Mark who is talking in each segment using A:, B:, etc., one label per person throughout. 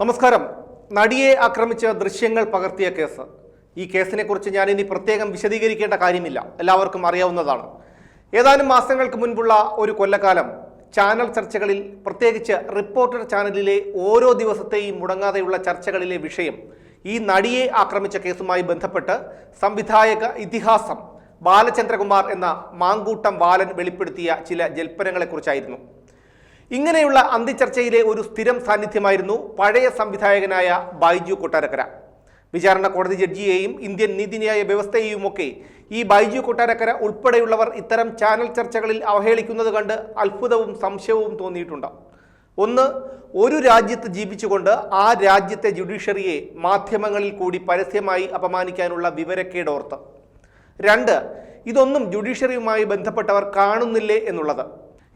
A: നമസ്കാരം. നടിയെ ആക്രമിച്ച ദൃശ്യങ്ങൾ പകർത്തിയ കേസ്. ഈ കേസിനെ കുറിച്ച് ഞാൻ ഇനി പ്രത്യേകം വിശദീകരിക്കേണ്ട കാര്യമില്ല, എല്ലാവർക്കും അറിയാവുന്നതാണ്. ഏതാനും മാസങ്ങൾക്ക് മുൻപുള്ള ഒരു കൊല്ലക്കാലം ചാനൽ ചർച്ചകളിൽ, പ്രത്യേകിച്ച് റിപ്പോർട്ടർ ചാനലിലെ ഓരോ ദിവസത്തെയും മുടങ്ങാതെയുള്ള ചർച്ചകളിലെ വിഷയം ഈ നടിയെ ആക്രമിച്ച കേസുമായി ബന്ധപ്പെട്ട് സംവിധായക ഇതിഹാസം ബാലചന്ദ്രകുമാർ എന്ന മാങ്കൂട്ടം ബാലൻ വെളിപ്പെടുത്തിയ ചില ജൽപ്പനങ്ങളെക്കുറിച്ചായിരുന്നു. ഇങ്ങനെയുള്ള അന്തിച്ചർച്ചയിലെ ഒരു സ്ഥിരം സാന്നിധ്യമായിരുന്നു പഴയ സംവിധായകനായ ബൈജു കൊട്ടാരക്കര. വിചാരണ കോടതി ജഡ്ജിയെയും ഇന്ത്യൻ നീതിന്യായ വ്യവസ്ഥയെയുമൊക്കെ ഈ ബൈജു കൊട്ടാരക്കര ഉൾപ്പെടെയുള്ളവർ ഇത്തരം ചാനൽ ചർച്ചകളിൽ അവഹേളിക്കുന്നത് കണ്ട് അത്ഭുതവും സംശയവും തോന്നിയിട്ടുണ്ട്. ഒന്ന്, ഒരു രാജ്യത്ത് ജീവിച്ചുകൊണ്ട് ആ രാജ്യത്തെ ജുഡീഷ്യറിയെ മാധ്യമങ്ങളിൽ കൂടി പരസ്യമായി അപമാനിക്കാനുള്ള വിവരക്കേടോർത്ത്. രണ്ട്, ഇതൊന്നും ജുഡീഷ്യറിയുമായി ബന്ധപ്പെട്ടവർ കാണുന്നില്ലേ എന്നുള്ളത്.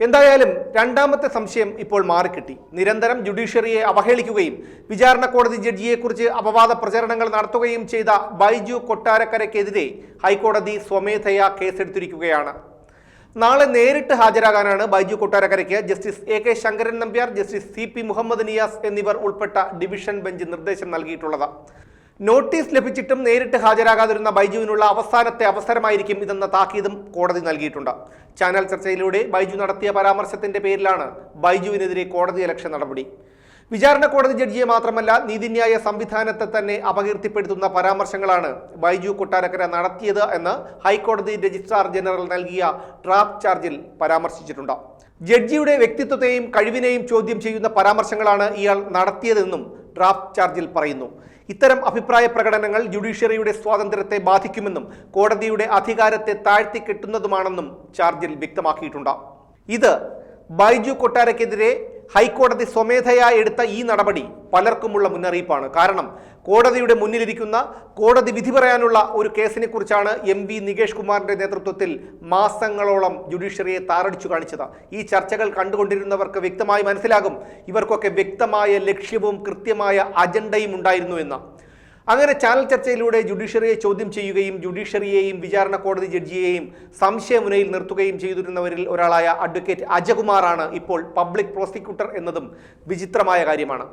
A: എന്തായാലും രണ്ടാമത്തെ സംശയം ഇപ്പോൾ മാറിക്കിട്ടി. നിരന്തരം ജുഡീഷ്യറിയെ അവഹേളിക്കുകയും വിചാരണ കോടതി ജഡ്ജിയെക്കുറിച്ച് അപവാദ പ്രചരണങ്ങൾ നടത്തുകയും ചെയ്ത ബൈജു കൊട്ടാരക്കരയ്ക്കെതിരെ ഹൈക്കോടതി സ്വമേധയാ കേസെടുത്തിരിക്കുകയാണ്. നാളെ നേരിട്ട് ഹാജരാകാനാണ് ബൈജു കൊട്ടാരക്കരയ്ക്ക് justice AK Sankaran Nambiar, justice CP Muhammad Niyas എന്നിവർ ഉൾപ്പെട്ട ഡിവിഷൻ ബെഞ്ച് നിർദ്ദേശം നൽകിയിട്ടുള്ളത്. നോട്ടീസ് ലഭിച്ചിട്ടും നേരിട്ട് ഹാജരാകാതിരുന്ന ബൈജുവിനുള്ള അവസാനത്തെ അവസരമായിരിക്കും ഇതെന്ന താക്കീതും കോടതി നൽകിയിട്ടുണ്ട്. ചാനൽ ചർച്ചയിലൂടെ ബൈജു നടത്തിയ പരാമർശത്തിന്റെ പേരിലാണ് ബൈജുവിനെതിരെ കോടതിയലക്ഷ്യ നടപടി. വിചാരണ കോടതി ജഡ്ജിയെ മാത്രമല്ല, നീതിന്യായ സംവിധാനത്തെ തന്നെ അപകീർത്തിപ്പെടുത്തുന്ന പരാമർശങ്ങളാണ് ബൈജു കൊട്ടാരക്കര നടത്തിയത് എന്ന് ഹൈക്കോടതി രജിസ്ട്രാർ ജനറൽ നൽകിയ ഡ്രാഫ്റ്റ് ചാർജിൽ പരാമർശിച്ചിട്ടുണ്ട്. ജഡ്ജിയുടെ വ്യക്തിത്വത്തെയും കഴിവിനെയും ചോദ്യം ചെയ്യുന്ന പരാമർശങ്ങളാണ് ഇയാൾ നടത്തിയതെന്നും ഡ്രാഫ്റ്റ് ചാർജിൽ പറയുന്നു. ഇത്തരം അഭിപ്രായ പ്രകടനങ്ങൾ ജുഡീഷ്യറിയുടെ സ്വാതന്ത്ര്യത്തെ ബാധിക്കുമെന്നും കോടതിയുടെ അധികാരത്തെ താഴ്ത്തിക്കെട്ടുന്നതുമാണെന്നും ചാർജിൽ വ്യക്തമാക്കിയിട്ടുണ്ട്. ഇത് ബൈജു കൊട്ടാരക്കെതിരെ ഹൈക്കോടതി സ്വമേധയാ എടുത്ത ഈ നടപടി പലർക്കുമുള്ള മുന്നറിയിപ്പാണ്. കാരണം കോടതിയുടെ മുന്നിലിരിക്കുന്ന, കോടതി വിധി പറയാനുള്ള ഒരു കേസിനെ കുറിച്ചാണ് MV നികേഷ് കുമാറിന്റെ നേതൃത്വത്തിൽ മാസങ്ങളോളം ജുഡീഷ്യറിയെ താറടിച്ചു കാണിച്ചത്. ഈ ചർച്ചകൾ കണ്ടുകൊണ്ടിരുന്നവർക്ക് വ്യക്തമായി മനസ്സിലാകും ഇവർക്കൊക്കെ വ്യക്തമായ ലക്ഷ്യവും കൃത്യമായ അജണ്ടയും ഉണ്ടായിരുന്നു എന്ന്. അങ്ങനെ ചാനൽ ചർച്ചയിലൂടെ ജുഡീഷ്യറിയെ ചോദ്യം ചെയ്യുകയും ജുഡീഷ്യറിയെയും വിചാരണ കോടതി ജഡ്ജിയെയും സംശയമുനയിൽ നിർത്തുകയും ചെയ്തിരുന്നവരിൽ ഒരാളായ അഡ്വക്കേറ്റ് അജകുമാറാണ് ഇപ്പോൾ പബ്ലിക് പ്രോസിക്യൂട്ടർ എന്നതും വിചിത്രമായ കാര്യമാണ്.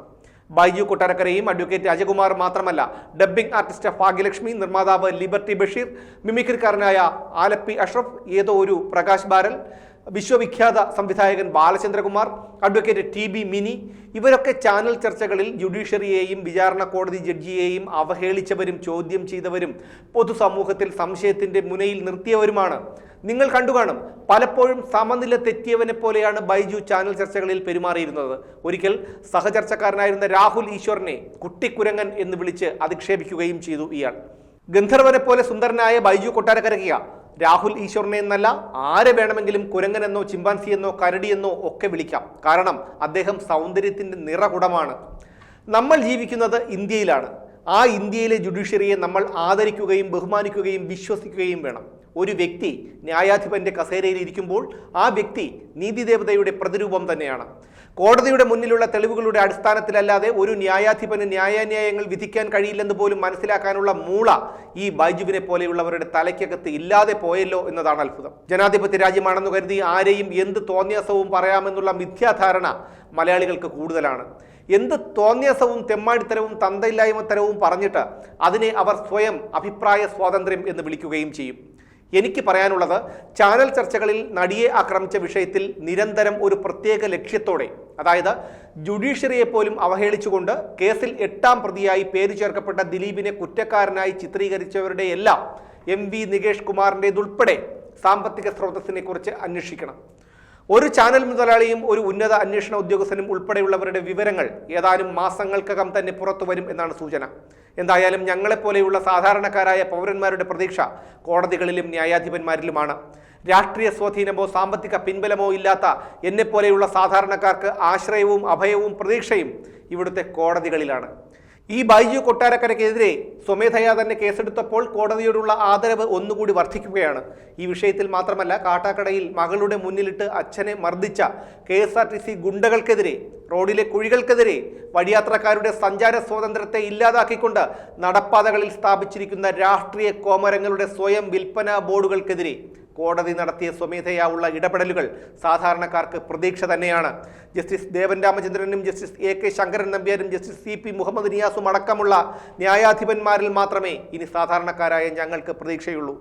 A: ബൈജു കൊട്ടാരക്കരയും അഡ്വക്കേറ്റ് അജകുമാർ മാത്രമല്ല, ഡബ്ബിംഗ് ആർട്ടിസ്റ്റ് ഭാഗ്യലക്ഷ്മി, നിർമ്മാതാവ് ലിബർട്ടി ബഷീർ, മിമിക്രിക്കാരനായ ആലപ്പി അഷ്റഫ്, ഏതോ ഒരു പ്രകാശ് ബാരൽ, വിശ്വവിഖ്യാത സംവിധായകൻ ബാലചന്ദ്രകുമാർ, അഡ്വക്കേറ്റ് TB മിനി, ഇവരൊക്കെ ചാനൽ ചർച്ചകളിൽ ജുഡീഷ്യറിയെയും വിചാരണ കോടതി ജഡ്ജിയെയും അവഹേളിച്ചവരും ചോദ്യം ചെയ്തവരും പൊതുസമൂഹത്തിൽ സംശയത്തിന്റെ മുനയിൽ നിർത്തിയവരുമാണ്. നിങ്ങൾ കണ്ടുകാണും, പലപ്പോഴും സമനില തെറ്റിയവനെ പോലെയാണ് ബൈജു ചാനൽ ചർച്ചകളിൽ പെരുമാറിയിരുന്നത്. ഒരിക്കൽ സഹചർച്ചക്കാരനായിരുന്ന രാഹുൽ ഈശ്വറിനെ കുട്ടിക്കുരങ്ങൻ എന്ന് വിളിച്ച് അധിക്ഷേപിക്കുകയും ചെയ്തു ഇയാൾ. ഗന്ധർവനെ പോലെ സുന്ദരനായ ബൈജു കൊട്ടാരക്കരയ്ക്ക് രാഹുൽ ഈശ്വറിനെ എന്നല്ല, ആരെ വേണമെങ്കിലും കുരങ്ങനെന്നോ ചിമ്പാൻസിയെന്നോ കരടിയെന്നോ ഒക്കെ വിളിക്കാം. കാരണം അദ്ദേഹം സൗന്ദര്യത്തിന്റെ നിറകുടമാണ്. നമ്മൾ ജീവിക്കുന്നത് ഇന്ത്യയിലാണ്. ആ ഇന്ത്യയിലെ ജുഡീഷ്യറിയെ നമ്മൾ ആദരിക്കുകയും ബഹുമാനിക്കുകയും വിശ്വസിക്കുകയും വേണം. ഒരു വ്യക്തി ന്യായാധിപന്റെ കസേരയിൽ ഇരിക്കുമ്പോൾ ആ വ്യക്തി നീതിദേവതയുടെ പ്രതിരൂപം തന്നെയാണ്. കോടതിയുടെ മുന്നിലുള്ള തെളിവുകളുടെ അടിസ്ഥാനത്തിലല്ലാതെ ഒരു ന്യായാധിപന് ന്യായാന്യായങ്ങൾ വിധിക്കാൻ കഴിയില്ലെന്ന് പോലും മനസ്സിലാക്കാനുള്ള മൂള ഈ ബൈജുവിനെ പോലെയുള്ളവരുടെ തലയ്ക്കകത്ത് ഇല്ലാതെ പോയല്ലോ എന്നതാണ് അത്ഭുതം. ജനാധിപത്യ രാജ്യമാണെന്ന് കരുതി ആരെയും എന്ത് തോന്നിയാസവും പറയാമെന്നുള്ള മിഥ്യാധാരണ മലയാളികൾക്ക് കൂടുതലാണ്. എന്ത് തോന്നിയാസവും തെമ്മാടിത്തരവും തന്തയില്ലായ്മത്തരവും പറഞ്ഞിട്ട് അതിനെ അവർ സ്വയം അഭിപ്രായ സ്വാതന്ത്ര്യം എന്ന് വിളിക്കുകയും ചെയ്യും. എനിക്ക് പറയാനുള്ളത്, ചാനൽ ചർച്ചകളിൽ നടിയെ ആക്രമിച്ച വിഷയത്തിൽ നിരന്തരം ഒരു പ്രത്യേക ലക്ഷ്യത്തോടെ, അതായത് ജുഡീഷ്യറിയെ പോലും അവഹേളിച്ചുകൊണ്ട് കേസിൽ 8ാം പ്രതിയായി പേര് ചേർക്കപ്പെട്ട ദിലീപിനെ കുറ്റക്കാരനായി ചിത്രീകരിച്ചവരുടെ എല്ലാം MV നികേഷ് കുമാറിൻ്റെതുൾപ്പെടെ സാമ്പത്തിക സ്രോതസ്സിനെ കുറിച്ച് അന്വേഷിക്കണം. ഒരു ചാനൽ മുതലാളിയും ഒരു ഉന്നത അന്വേഷണ ഉദ്യോഗസ്ഥനും ഉൾപ്പെടെയുള്ളവരുടെ വിവരങ്ങൾ ഏതാനും മാസങ്ങൾക്കകം തന്നെ പുറത്തു വരും എന്നാണ് സൂചന. എന്തായാലും ഞങ്ങളെപ്പോലെയുള്ള സാധാരണക്കാരായ പൗരന്മാരുടെ പ്രതീക്ഷ കോടതികളിലും ന്യായാധിപന്മാരിലുമാണ്. രാഷ്ട്രീയ സ്വാധീനമോ സാമ്പത്തിക പിൻബലമോ ഇല്ലാത്ത എന്നെപ്പോലെയുള്ള സാധാരണക്കാർക്ക് ആശ്രയവും അഭയവും പ്രതീക്ഷയും ഇവിടുത്തെ കോടതികളിലാണ്. ഈ ബൈജു കൊട്ടാരക്കരയ്ക്കെതിരെ സ്വമേധയാ തന്നെ കേസെടുത്തപ്പോൾ കോടതിയോടുള്ള ആദരവ് ഒന്നുകൂടി വർദ്ധിക്കുകയാണ്. ഈ വിഷയത്തിൽ മാത്രമല്ല, കാട്ടാക്കടയിൽ മകളുടെ മുന്നിലിട്ട് അച്ഛനെ മർദ്ദിച്ച KSRTC ഗുണ്ടകൾക്കെതിരെ റോഡിലെ കുഴികൾക്കെതിരെ വഴിയാത്രക്കാരുടെ സഞ്ചാര സ്വാതന്ത്ര്യത്തെ ഇല്ലാതാക്കിക്കൊണ്ട് നടപ്പാതകളിൽ സ്ഥാപിച്ചിരിക്കുന്ന രാഷ്ട്രീയ കോമരങ്ങളുടെ സ്വയം വിൽപ്പന ബോർഡുകൾക്കെതിരെ കോടതി നടത്തിയ സ്വമേധയാ ഇടപെടലുകൾ സാധാരണക്കാർക്ക് പ്രതീക്ഷ തന്നെയാണ്. ജസ്റ്റിസ് ദേവൻ രാമചന്ദ്രനും ജസ്റ്റിസ് AK ശങ്കരൻ നമ്പ്യാരും ജസ്റ്റിസ് CP മുഹമ്മദ് നിയാസും അടക്കമുള്ള ന്യായാധിപന്മാരിൽ മാത്രമേ ഇനി സാധാരണക്കാരായ ഞങ്ങൾക്ക് പ്രതീക്ഷയുള്ളൂ.